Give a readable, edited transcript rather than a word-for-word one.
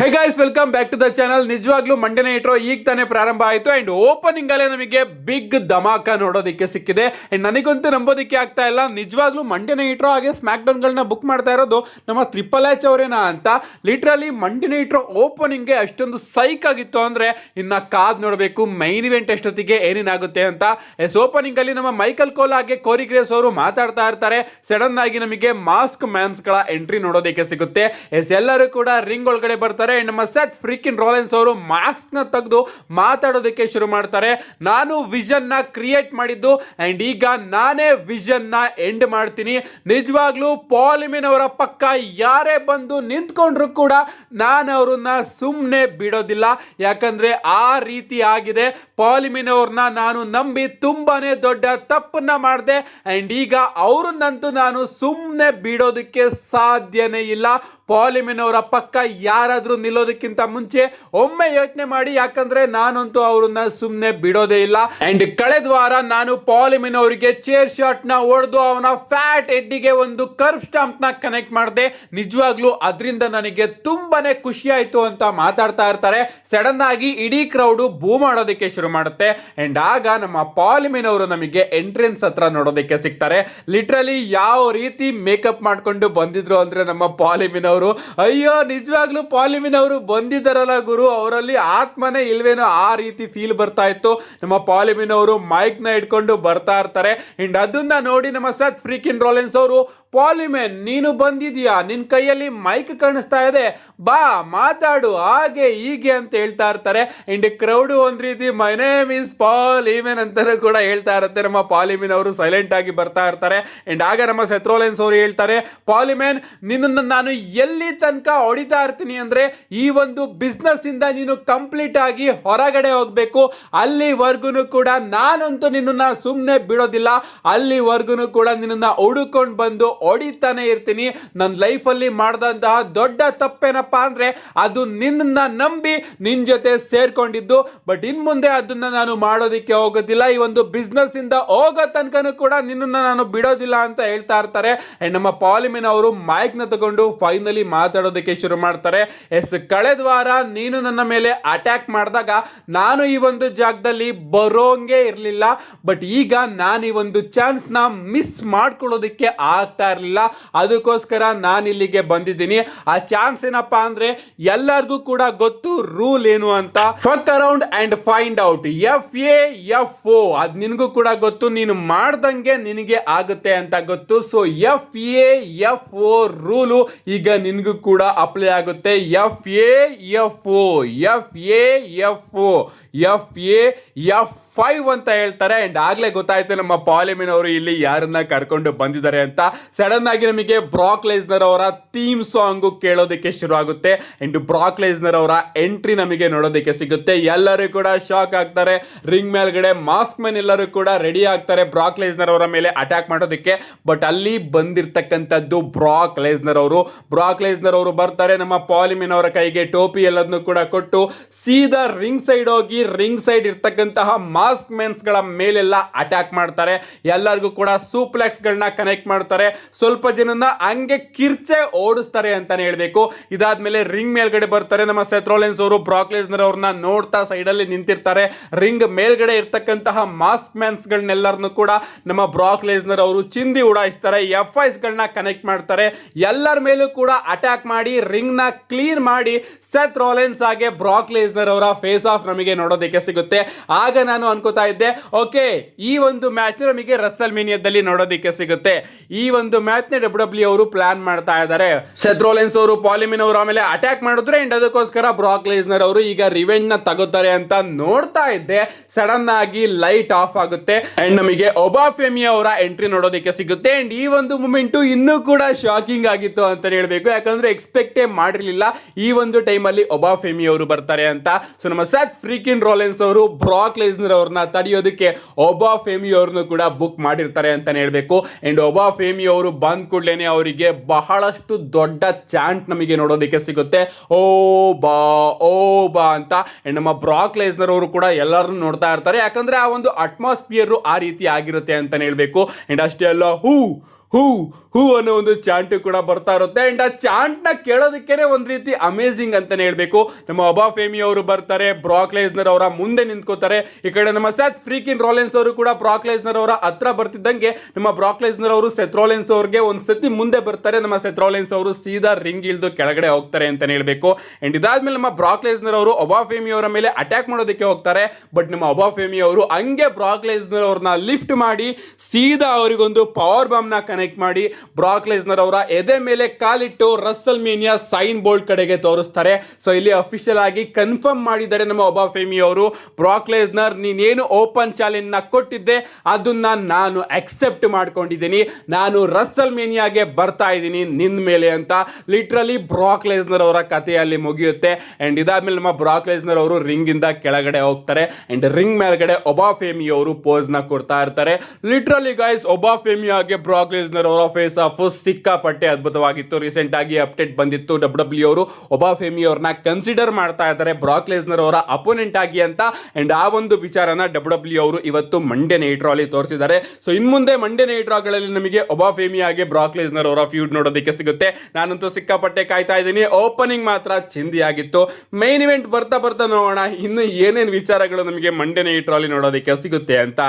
Hey guys, welcome back to the channel. ನಿಜವಾಗ್ಲೂ Monday night ಈಗ ತಾನೇ ಪ್ರಾರಂಭ ಆಯಿತು ಅಂಡ್ ಓಪನಿಂಗ್ ಅಲ್ಲೇ ನಮಗೆ ಬಿಗ್ ಧಮಾಕ ನೋಡೋದಕ್ಕೆ ಸಿಕ್ಕಿದೆ. ಅಂಡ್ ನನಗಂತೂ ನಂಬೋದಕ್ಕೆ ಆಗ್ತಾ ಇಲ್ಲ, ನಿಜವಾಗ್ಲೂ ಮಂಡೇ ನೈಟ್ ಹಾಗೆ ಸ್ಮ್ಯಾಕ್ ಡೌನ್ಗಳನ್ನ ಬುಕ್ ಮಾಡ್ತಾ ಇರೋದು ನಮ್ಮ ಟ್ರಿಪಲ್ ಎಚ್ ಅವರೇನಾ ಅಂತ. ಲಿಟ್ರಲಿ ಮಂಡೇ ನೈಟ್ ಓಪನಿಂಗ್ಗೆ ಅಷ್ಟೊಂದು ಸೈಕ್ ಆಗಿತ್ತು ಅಂದ್ರೆ ಇನ್ನ ಕಾದ್ ನೋಡಬೇಕು ಮೈನ್ ಇವೆಂಟ್ ಎಷ್ಟೊತ್ತಿಗೆ ಏನೇನಾಗುತ್ತೆ ಅಂತ. ಓಪನಿಂಗ್ ಅಲ್ಲಿ ನಮ್ಮ ಮೈಕಲ್ ಕೋಲ್ ಹಾಗೆ ಕೋರಿ ಗ್ರೇವ್ಸ್ ಅವರು ಮಾತಾಡ್ತಾ ಇರ್ತಾರೆ. ಸಡನ್ ಆಗಿ ನಮಗೆ ಮಾಸ್ಕ್ ಮ್ಯಾನ್ಸ್ ಗಳ ಎಂಟ್ರಿ ನೋಡೋದಕ್ಕೆ ಸಿಗುತ್ತೆ. ಎಲ್ಲರೂ ಕೂಡ ರಿಂಗ್ ಒಳಗಡೆ ಬರ್ತಾರೆ. ನಮ್ಮ ಸೆತ್ ಫ್ರೀಕಿನ್ ರಾಲೆನ್ಸ್ ಅವರು ಮಾಸ್ಕ್ ನ ತೆಗೆದು ಮಾತಾಡೋದಕ್ಕೆ ಶುರು ಮಾಡ್ತಾರೆ. ನಾನು ವಿಷನ್ ನ ಕ್ರಿಯೇಟ್ ಮಾಡಿದ್ದು ಅಂಡ್ ಈಗ ನಾನೇ ವಿಷನ್ ನ ಎಂಡ್ ಮಾಡ್ತೀನಿ. ನಿಜವಾಗ್ಲೂ ಪಾಲಿಮಿನ್ ಅವರ ಪಕ್ಕ ಯಾರೇ ಬಂದು ನಿಂತ್ಕೊಂಡ್ರು ಕೂಡ ನಾನು ಅವ್ರನ್ನ ಸುಮ್ಮನೆ ಬಿಡೋದಿಲ್ಲ. ಯಾಕಂದ್ರೆ ಆ ರೀತಿ ಆಗಿದೆ. ಪಾಲಿಮಿನ್ ಅವ್ರನ್ನ ನಾನು ನಂಬಿ ತುಂಬಾನೇ ದೊಡ್ಡ ತಪ್ಪನ್ನ ಮಾಡಿದೆ ಅಂಡ್ ಈಗ ಅವ್ರನ್ನಂತೂ ನಾನು ಸುಮ್ಮನೆ ಬಿಡೋದಕ್ಕೆ ಸಾಧ್ಯನೇ ಇಲ್ಲ. ಪಾಲಿಮಿನ್ ಅವರ ಪಕ್ಕ ಯಾರಾದ್ರೂ ನಿಲ್ಲೋದಕ್ಕಿಂತ ಮುಂಚೆ ಒಮ್ಮೆ ಯೋಚನೆ ಮಾಡಿ, ಯಾಕಂದ್ರೆ ನಾನಂತೂ ಅವ್ರನ್ನ ಸುಮ್ಮನೆ ಬಿಡೋದೇ ಇಲ್ಲ. ಅಂಡ್ ಕಳೆದ ವಾರ ನಾನು ಪಾಲಿಮಿನ್ ಅವರಿಗೆ ಚೇರ್ ಶಾಟ್ ನ ಹೊಡೆದು ಅವನ ಫ್ಯಾಟ್ ಹೆಡ್ಡಿಗೆ ಒಂದು ಕರ್ವ್ ಸ್ಟಾಂಪ್ ನ ಕನೆಕ್ಟ್ ಮಾಡಿದೆ. ನಿಜವಾಗ್ಲೂ ಅದರಿಂದ ನನಗೆ ತುಂಬಾನೇ ಖುಷಿ ಆಯ್ತು ಅಂತ ಮಾತಾಡ್ತಾ ಇರ್ತಾರೆ. ಸಡನ್ ಆಗಿ ಇಡೀ ಕ್ರೌಡ್ ಬೂ ಮಾಡೋದಕ್ಕೆ ಶುರು ಮಾಡುತ್ತೆ. ಅಂಡ್ ಆಗ ನಮ್ಮ ಪಾಲಿಮಿನ್ ಅವರು ನಮಗೆ ಎಂಟ್ರೆನ್ಸ್ ಹತ್ರ ನೋಡೋದಕ್ಕೆ ಸಿಗ್ತಾರೆ. ಲಿಟ್ರಲಿ ಯಾವ ರೀತಿ ಮೇಕಪ್ ಮಾಡ್ಕೊಂಡು ಬಂದಿದ್ರು ಅಂದ್ರೆ ನಮ್ಮ ಪಾಲಿಮಿನ್ ಅವರು, ಅಯ್ಯೋ ನಿಜವಾಗ್ಲೂ ಪಾಲಿಮಿನ್ ಅವರು ಬಂದಿದ್ದಾರಲ್ಲ ಗುರು, ಅವರಲ್ಲಿ ಆತ್ಮನೇ ಇಲ್ವೇನೋ ಆ ರೀತಿ ಫೀಲ್ ಬರ್ತಾ ಇತ್ತು. ನಮ್ಮ ಪಾಲಿಮಿನ್ ಅವರು ಮೈಕ್ ನ ಇಟ್ಕೊಂಡು ಬರ್ತಾ ಇರ್ತಾರೆ. ಅಂಡ್ ಅದನ್ನ ನೋಡಿ ನಮ್ಮ ಸೆತ್ ಫ್ರೀಕಿನ್ ರಾಲೆನ್ಸ್ ಅವರು, ಪಾಲಿಮಿನ್ ನೀನು ಬಂದಿದ್ಯಾ, ನಿನ್ ಕೈಯಲ್ಲಿ ಮೈಕ್ ಕಾಣಿಸ್ತಾ ಇದೆ, ಬಾ ಮಾತಾಡು ಹಾಗೆ ಹೀಗೆ ಅಂತ ಹೇಳ್ತಾ ಇರ್ತಾರೆ. ಅಂಡ್ ಕ್ರೌಡ್ ಒಂದ್ ರೀತಿ ಮೈ ನೇಮ್ ಇಸ್ ಪಾಲಿಮಿನ್ ಅಂತಾನೂ ಕೂಡ ಹೇಳ್ತಾ ಇರುತ್ತೆ. ನಮ್ಮ ಪಾಲಿಮಿನ್ ಅವರು ಸೈಲೆಂಟ್ ಆಗಿ ಬರ್ತಾ ಇರ್ತಾರೆ. ಅಂಡ್ ಆಗ ನಮ್ಮ ಸೆತ್ ರಾಲೆನ್ಸ್ ಅವರು ಹೇಳ್ತಾರೆ, ಪಾಲಿಮಿನ್ ನಿನ್ನನ್ನು ನಾನು ಎಲ್ಲಿ ತನಕ ಹೊಡಿತಾ ಇರ್ತೀನಿ ಅಂದ್ರೆ ಈ ಒಂದು ಬಿಸ್ನೆಸ್ ಇಂದ ನೀನು ಕಂಪ್ಲೀಟ್ ಆಗಿ ಹೊರಗಡೆ ಹೋಗ್ಬೇಕು. ಅಲ್ಲಿವರೆಗೂ ಕೂಡ ನಾನಂತೂ ನಿನ್ನನ್ನ ಸುಮ್ಮನೆ ಬಿಡೋದಿಲ್ಲ. ಅಲ್ಲಿವರೆಗೂ ಕೂಡ ನಿನ್ನನ್ನ ಹುಡುಕೊಂಡು ಬಂದು ಹೊಡಿತಾನೆ ಇರ್ತೀನಿ. ನನ್ನ ಲೈಫಲ್ಲಿ ಮಾಡಿದಂತಹ ದೊಡ್ಡ ತಪ್ಪೇನಪ್ಪಾ ಅಂದ್ರೆ ಅದು ನಿನ್ನ ನಂಬಿ ನಿನ್ ಜೊತೆ ಸೇರ್ಕೊಂಡಿದ್ದು. ಬಟ್ ಇನ್ ಮುಂದೆ ಅದನ್ನ ನಾನು ಮಾಡೋದಿಕ್ಕೆ ಹೋಗೋದಿಲ್ಲ. ಈ ಒಂದು ಬಿಸ್ನೆಸ್ ಇಂದ ಹೋಗೋ ತನಕನೂ ಕೂಡ ನಿನ್ನನ್ನ ನಾನು ಬಿಡೋದಿಲ್ಲ ಅಂತ ಹೇಳ್ತಾ ಇರ್ತಾರೆ. ನಮ್ಮ ಪಾಲಿಮಿನ್ ಅವರು ಮೈಕ್ ನ ತಗೊಂಡು ಫೈನಲಿ ಮಾತಾಡೋದಕ್ಕೆ ಶುರು ಮಾಡ್ತಾರೆ. ಕಳೆದ ವಾರ ನೀನು ನನ್ನ ಮೇಲೆ ಅಟ್ಯಾಕ್ ಮಾಡಿದಾಗ ನಾನು ಈ ಒಂದು ಜಾಗದಲ್ಲಿ ಬರೋಂಗೆ ಇರಲಿಲ್ಲ. ಬಟ್ ಈಗ ನಾನು ಈ ಒಂದು ಚಾನ್ಸ್ ನ ಮಿಸ್ ಮಾಡ್ಕೊಳ್ಳೋದಕ್ಕೆ ಆಗ್ತಾ ಇರಲಿಲ್ಲ. ಅದಕ್ಕೋಸ್ಕರ ನಾನು ಇಲ್ಲಿಗೆ ಬಂದಿದ್ದೀನಿ. ಆ ಚಾನ್ಸ್ ಏನಪ್ಪಾ ಅಂದ್ರೆ ಎಲ್ಲರಿಗೂ ಕೂಡ ಗೊತ್ತು ರೂಲ್ ಏನು ಅಂತ. Fuck around and find out, FAFO ಅದ್ ನಿನಗೂ ಕೂಡ ಗೊತ್ತು. ನೀನು ಮಾಡ್ದಂಗೆ ನಿನಗೆ ಆಗುತ್ತೆ ಅಂತ ಗೊತ್ತು. ಸೊ FAFO ರೂಲು ಈಗ ನಿನಗೂ ಕೂಡ ಅಪ್ಲೈ ಆಗುತ್ತೆ. FAFO FAF5 ಅಂತ ಹೇಳ್ತಾರೆ. ಅಂಡ್ ಆಗ್ಲೇ ಗೊತ್ತಾಯ್ತು ನಮ್ಮ ಪಾಲಿಮಿನ್ ಅವರು ಇಲ್ಲಿ ಯಾರನ್ನ ಕರ್ಕೊಂಡು ಬಂದಿದ್ದಾರೆ ಅಂತ. ಸಡನ್ ಆಗಿ ನಮಗೆ ಬ್ರಾಕ್ ಲೆಸ್ನರ್ ಅವರ ಥೀಮ್ ಸಾಂಗ್ ಕೇಳೋದಕ್ಕೆ ಶುರು ಆಗುತ್ತೆ. ಅಂಡ್ ಬ್ರಾಕ್ ಲೆಸ್ನರ್ ಅವರ ಎಂಟ್ರಿ ನಮಗೆ ನೋಡೋದಕ್ಕೆ ಸಿಗುತ್ತೆ. ಎಲ್ಲರೂ ಕೂಡ ಶಾಕ್ ಆಗ್ತಾರೆ. ರಿಂಗ್ ಮೇಲ್ಗಡೆ ಮಾಸ್ಕ್ ಮ್ಯಾನ್ ಎಲ್ಲರೂ ಕೂಡ ರೆಡಿ ಆಗ್ತಾರೆ ಬ್ರಾಕ್ ಲೆಸ್ನರ್ ಅವರ ಮೇಲೆ ಅಟ್ಯಾಕ್ ಮಾಡೋದಕ್ಕೆ. ಬಟ್ ಅಲ್ಲಿ ಬಂದಿರತಕ್ಕಂಥದ್ದು ಬ್ರಾಕ್ ಲೆಸ್ನರ್ ಅವರು. ಬ್ರಾಕ್ ಲೆಸ್ನರ್ ಅವರು ಬರ್ತಾರೆ, ನಮ್ಮ ಪಾಲಿಮಿನ್ ಅವರ ಕೈಗೆ ಟೋಪಿ ಎಲ್ಲದನ್ನು ಕೂಡ ಕೊಟ್ಟು ಸೀದಾ ರಿಂಗ್ ಸೈಡ್ ಹೋಗಿ ರಿಂಗ್ ಸೈಡ್ ಇರ್ತಕ್ಕಂತಹ ಮಾಸ್ಕ್ ಮೆನ್ಸ್ ಗಳ ಮೇಲೆಲ್ಲ ಅಟ್ಯಾಕ್ ಮಾಡ್ತಾರೆ. ಎಲ್ಲರಿಗೂ ಕೂಡ ಸೂಪ್ಲೆಕ್ಸ್ ಗಳನ್ನ ಕನೆಕ್ಟ್ ಮಾಡ್ತಾರೆ. ಸ್ವಲ್ಪ ಜನನ ಹಂಗೆ ಕಿರ್ಚೆ ಓಡಿಸ್ತಾರೆ ಅಂತಾನೆ ಹೇಳ್ಬೇಕು. ಇದಾದ್ಮೇಲೆ ರಿಂಗ್ ಮೇಲ್ಗಡೆ ಬರ್ತಾರೆ. ನಮ್ಮ ಸೆತ್ ರಾಲೆನ್ಸ್ ಅವರು ಬ್ರಾಕ್ ಲೆಸ್ನರ್ ಅವ್ರನ್ನ ನೋಡ್ತಾ ಸೈಡ್ ಅಲ್ಲಿ ನಿಂತಿರ್ತಾರೆ. ರಿಂಗ್ ಮೇಲ್ಗಡೆ ಇರ್ತಕ್ಕಂತಹ ಮಾಸ್ಕ್ ಮ್ಯಾನ್ಸ್ ಗಳನ್ನೆಲ್ಲರನ್ನು ಕೂಡ ನಮ್ಮ ಬ್ರಾಕ್ ಲೆಸ್ನರ್ ಅವರು ಚಿಂದಿ ಉಡಾಯಿಸ್ತಾರೆ. FIs ಗಳನ್ನ ಕನೆಕ್ಟ್ ಮಾಡ್ತಾರೆ. ಎಲ್ಲರ ಮೇಲೂ ಕೂಡ ಅಟ್ಯಾಕ್ ಮಾಡಿ ರಿಂಗ್ ನ ಕ್ಲೀನ್ ಮಾಡಿ ಸೆತ್ ರಾಲೆನ್ಸ್ ಹಾಗೆ ಬ್ರಾಕ್ ಲೆಸ್ನರ್ ಅವರ ಫೇಸ್ ಆಫ್ ನಮಗೆ ನೋಡೋದಕ್ಕೆ ಸಿಗುತ್ತೆ. ಆಗ ನಾನು ಅನ್ಕೋತಾ ಇದ್ದೆ, ಓಕೆ ಈ ಒಂದು ಮ್ಯಾಚ್ ನಮಗೆ ರಸಲ್ ಮೇನಿಯಾದಲ್ಲಿ ನೋಡೋದಕ್ಕೆ ಸಿಗುತ್ತೆ. ಈ ಒಂದು ಮ್ಯಾಚ್ ನ WWE ಅವರು ಪ್ಲಾನ್ ಮಾಡ್ತಾ ಇದ್ದಾರೆ. ಸೆತ್ ರಾಲೆನ್ಸ್ ಅವರು ಪಾಲಿಮಿನ್ ಅವರು ಆಮೇಲೆ ಅಟ್ಯಾಕ್ ಮಾಡಿದ್ರೆ ಅಂಡ್ ಅದಕ್ಕೋಸ್ಕರ ಬ್ರಾಕ್ ಲೆಸ್ನರ್ ಅವರು ಈಗ ರಿವೆಂಜ್ ನ ತಗೋತಾರೆ ಅಂತ ನೋಡ್ತಾ ಇದ್ದೆ. ಸಡನ್ ಆಗಿ ಲೈಟ್ ಆಫ್ ಆಗುತ್ತೆ ಅಂಡ್ ನಮಗೆ ಒಬಾಫೆಮಿ ಅವರ ಎಂಟ್ರಿ ನೋಡೋದಕ್ಕೆ ಸಿಗುತ್ತೆ. ಅಂಡ್ ಈ ಒಂದು ಮೂಮೆಂಟ್ ಇನ್ನೂ ಕೂಡ ಶಾಕಿಂಗ್ ಆಗಿತ್ತು ಅಂತ ಹೇಳ್ಬೇಕು. ಯಾಕಂದ್ರೆ ಎಕ್ಸ್ಪೆಕ್ಟೇ ಮಾಡಿರ್ಲಿಲ್ಲ ಈ ಒಂದು ಟೈಮ್ ಅಲ್ಲಿ ಒಬಾಫೆಮಿ ಅವರು ಬರ್ತಾರೆ ಅಂತ. ಸೊ ನಮ್ಮ ಸೆತ್ ಫ್ರೀಕಿನ್ ರಾಲೆನ್ಸ್ ಅವರು ಬ್ರಾಕ್ ಲೆಸ್ನರ್ ಅವ್ರನ್ನ ತಡೆಯೋದಕ್ಕೆ ಒಬಾಫೆಮಿ ಅವ್ರನ್ನು ಕೂಡ ಬುಕ್ ಮಾಡಿರ್ತಾರೆ ಅಂತಾನೆ ಹೇಳ್ಬೇಕು. ಅಂಡ್ ಒಬಾಫೆಮಿ ಅವರು ಬಂದ ಕೂಡಲೇ ಅವರಿಗೆ ಬಹಳಷ್ಟು ದೊಡ್ಡ ಚಾಂಟ್ ನಮಗೆ ನೋಡೋದಕ್ಕೆ ಸಿಗುತ್ತೆ, ಓ ಬಾ ಅಂತ. ಅಂಡ್ ನಮ್ಮ ಬ್ರಾಕ್ ಲೆಸ್ನರ್ ಅವರು ಕೂಡ ಎಲ್ಲರನ್ನು ನೋಡ್ತಾ ಇರ್ತಾರೆ. ಯಾಕಂದ್ರೆ ಆ ಒಂದು ಅಟ್ಮಾಸ್ಫಿಯರ್ ಆ ರೀತಿ ಆಗಿರುತ್ತೆ ಅಂತಾನೆ ಹೇಳ್ಬೇಕು. ಅಂಡ್ ಅಷ್ಟೇ ಅಲ್ಲ, ಹೂ ಹೂ ಹೂ ಅನ್ನೋ ಒಂದು ಚಾಂಟ್ ಕೂಡ ಬರ್ತಾ ಇರುತ್ತೆ ಅಂಡ್ ಆ ಚಾಂಟ್ ನ ಕೇಳೋದಕ್ಕೇನೆ ಒಂದ್ ರೀತಿ ಅಮೇಸಿಂಗ್ ಅಂತಾನೆ ಹೇಳ್ಬೇಕು. ನಮ್ಮ ಒಬಾಫೆಮಿ ಅವರು ಬರ್ತಾರೆ, ಬ್ರಾಕ್ ಲೆಸ್ನರ್ ಅವರ ಮುಂದೆ ನಿಂತ್ಕೋತಾರೆ. ಈ ಕಡೆ ನಮ್ಮ ಸೆತ್ ಫ್ರೀಕಿನ್ ರೋಲೆನ್ಸ್ ಅವರು ಕೂಡ ಬ್ರಾಕ್ ಲೆಸ್ನರ್ ಅವರ ಹತ್ರ ಬರ್ತಿದ್ದಂಗೆ ನಮ್ಮ ಬ್ರಾಕ್ ಲೆಸ್ನರ್ ಅವರು ಸೆತ್ ರೋಲೆನ್ಸ್ ಅವ್ರಿಗೆ ಒಂದ್ ಸತಿ ಮುಂದೆ ಬರ್ತಾರೆ. ನಮ್ಮ ಸೆತ್ ರೋಲೆನ್ಸ್ ಅವರು ಸೀದಾ ರಿಂಗ್ ಇಳಿದು ಕೆಳಗಡೆ ಹೋಗ್ತಾರೆ ಅಂತಾನೆ ಹೇಳ್ಬೇಕು. ಅಂಡ್ ಇದಾದ್ಮೇಲೆ ನಮ್ಮ ಬ್ರಾಕ್ ಲೆಸ್ನರ್ ಅವರು ಒಬಾಫೆಮಿ ಅವರ ಮೇಲೆ ಅಟ್ಯಾಕ್ ಮಾಡೋದಕ್ಕೆ ಹೋಗ್ತಾರೆ. ಬಟ್ ನಮ್ಮ ಒಬಾಫೆಮಿ ಅವರು ಹಂಗೆ ಬ್ರಾಕ್ ಲೆಸ್ನರ್ ಅವ್ರನ್ನ ಲಿಫ್ಟ್ ಮಾಡಿ ಸೀದಾ ಅವರಿಗೊಂದು ಪವರ್ ಬಾಂಬ್ ನ ಕನೆಕ್ಟ್ ಮಾಡಿ ಬ್ರಾಕ್ ಲೆಸ್ನರ್ ಅವರ ಎದೆ ಮೇಲೆ ಕಾಲಿಟ್ಟು ರಸಲ್ ಮೇನಿಯಾ ಸೈನ್ ಬೋರ್ಡ್ ಕಡೆಗೆ ತೋರಿಸ್ತಾರೆ. ಸೊ ಇಲ್ಲಿ ಅಫಿಷಿಯಲ್ ಆಗಿ ಕನ್ಫರ್ಮ್ ಮಾಡಿದ್ದಾರೆ ನಮ್ಮ ಒಬಾಫೆಮಿ ಅವರು, ಬ್ರಾಕ್ ಲೆಸ್ನರ್ ನೀನೇನು ಓಪನ್ ಚಾಲೆಂಜ್ ನ ಕೊಟ್ಟಿದ್ದೆ ಅದನ್ನ ನಾನು ಅಕ್ಸೆಪ್ಟ್ ಮಾಡ್ಕೊಂಡಿದ್ದೀನಿ, ನಾನು ರಸಲ್ ಮೇನಿಯಾಗೆ ಬರ್ತಾ ಇದ್ದೀನಿ ನಿನ್ ಮೇಲೆ ಅಂತ ಲಿಟ್ರಲಿ ಬ್ರಾಕ್ ಲೆಸ್ನರ್ ಅವರ ಕಥೆಯಲ್ಲಿ ಮುಗಿಯುತ್ತೆ. ಅಂಡ್ ಇದಾದ್ಮೇಲೆ ನಮ್ಮ ಬ್ರಾಕ್ ಲೆಸ್ನರ್ ಅವರು ರಿಂಗ್ ಇಂದ ಕೆಳಗಡೆ ಹೋಗ್ತಾರೆ ಅಂಡ್ ರಿಂಗ್ ಮೇಲ್ಗಡೆ ಒಬಾಫೆಮಿ ಅವರು ಪೋಸ್ ನ ಕೊಡ್ತಾ ಇರ್ತಾರೆ. ಲಿಟ್ರಲಿ ಗೈಸ್ ಒಬಾಫೆಮಿಯಾಗೆ ಬ್ರಾಕ್ ಲೆಸ್ನರ್ ಅವರ ಫೇಸ್ ಆಫ್ ಸಿಕ್ಕಾಪಟ್ಟೆ ಅದ್ಭುತವಾಗಿತ್ತು. ರೀಸೆಂಟ್ ಆಗಿ ಅಪ್ಡೇಟ್ ಬಂದಿತ್ತು, ಡಬ್ಲ್ಯೂ ಅವರು ಒಬಾಫೆಮಿ ಅವ್ರನ್ನ ಕನ್ಸಿಡರ್ ಮಾಡ್ತಾ ಇದ್ದಾರೆ ಬ್ರಾಕ್ ಲೆಸ್ನರ್ ಅವರ ಅಪೋನೆಂಟ್ ಆಗಿ ಅಂತ. ಅಂಡ್ ಆ ಒಂದು ವಿಚಾರನ ಡಬ್ಲ್ಯೂ ಅವರು ಇವತ್ತು ಮಂಡೇ ನೈಟ್ ರಾ ಅಲ್ಲಿ ತೋರಿಸಿದ್ದಾರೆ. ಸೊ ಇನ್ ಮುಂದೆ ಮಂಡೇ ನೈಟ್ ರಾಗಳಲ್ಲಿ ನಮಗೆ ಒಬಾಫೆಮಿಯಾಗೆ ಬ್ರಾಕ್ ಲೆಸ್ನರ್ ಅವರ ಫ್ಯೂಡ್ ನೋಡೋದಕ್ಕೆ ಸಿಗುತ್ತೆ. ನಾನಂತೂ ಸಿಕ್ಕಾಪಟ್ಟೆ ಕಾಯ್ತಾ ಇದ್ದೀನಿ. ಓಪನಿಂಗ್ ಮಾತ್ರ ಚಿಂದಿಯಾಗಿತ್ತು. ಮೈನ್ ಇವೆಂಟ್ ಬರ್ತಾ ಬರ್ತಾ ನೋಡೋಣ ಇನ್ನು ಏನೇನು ವಿಚಾರಗಳು ನಮಗೆ ಮಂಡೇ ನೈಟ್ ರಾ ಅಲ್ಲಿ ನೋಡೋದಕ್ಕೆ ಸಿಗುತ್ತೆ ಅಂತ.